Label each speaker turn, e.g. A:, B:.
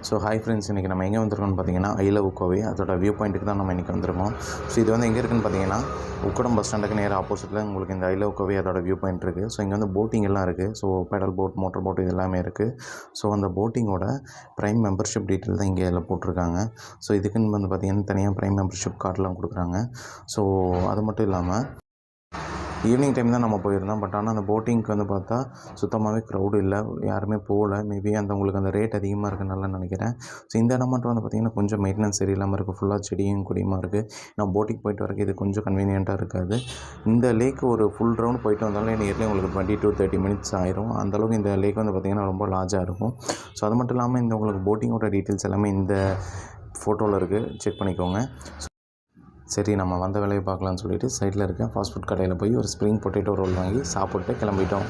A: So hi friends, இன்றைக்கி நம்ம எங்கே வந்திருக்கோம்னு பார்த்தீங்கன்னா ஐ லவ் கோவை. அதோட வியூ பாயிண்ட்டுக்கு தான் நம்ம இன்றைக்கி வந்திருக்கோம். ஸோ இது வந்து எங்கே இருக்குன்னு பார்த்தீங்கன்னா உக்கடம் பஸ் ஸ்டாண்டுக்கு நேராக ஆப்போசிட்டில் உங்களுக்கு இந்த ஐ லவ் கோவை அதோட வியூ பாயிண்ட் இருக்குது. ஸோ இங்கே வந்து போட்டிங் எல்லாம் இருக்குது. So pedal boat, motor boat இது எல்லாமே இருக்குது. ஸோ அந்த போட்டிங்கோட ப்ரைம் மெம்பர்ஷிப் டீட்டெயில் தான் இங்கே எல்லாம் போட்டிருக்காங்க. ஸோ இதுக்குன்னு வந்து பார்த்திங்கன்னா தனியாக ப்ரைம் மெம்பர்ஷிப் கார்டெலாம் கொடுக்குறாங்க. ஸோ அது மட்டும் இல்லாமல் ஈவினிங் டைம் தான் நம்ம போயிருந்தோம். பட் ஆனால் அந்த போட்டிங்க்கு வந்து பார்த்தா சுத்தமாகவே க்ரௌடு இல்லை, யாருமே போகல. மேபி உங்களுக்கு அந்த ரேட் அதிகமாக இருக்குனால நினைக்கிறேன். ஸோ இந்த இடம் மட்டும் வந்து பார்த்திங்கன்னா கொஞ்சம் மெயின்டெனன்ஸ் சரியில்லாமல் இருக்குது. ஃபுல்லாக செடியும் கொடியுமா இருக்குது. நான் போட்டிங் போயிட்டு வரக்கு இது கொஞ்சம் கன்வீனியண்ட்டாக இருக்காது. இந்த லேக் ஒரு ஃபுல் ரவுண்ட் போயிட்டு வந்தாலும் நியர்லி உங்களுக்கு 20 to 30 minutes ஆயிரும். அந்தளவுக்கு இந்த லேக் வந்து பார்த்திங்கன்னா ரொம்ப லார்ஜாக இருக்கும். ஸோ அது மட்டும் இல்லாமல் இந்த உங்களுக்கு போட்டிங்கோட டீட்டெயில்ஸ் எல்லாமே இந்த ஃபோட்டோவில் இருக்குது, செக் பண்ணிக்கோங்க. சரி, நம்ம வந்த வேலையை பார்க்கலான்னு சொல்லிட்டு சைடில் இருக்க ஃபாஸ்ட் ஃபுட் கடையில் போய் ஒரு ஸ்ப்ரிங் பொட்டேட்டோ ரோல் வாங்கி சாப்பிட்டு கிளம்பிட்டோம்.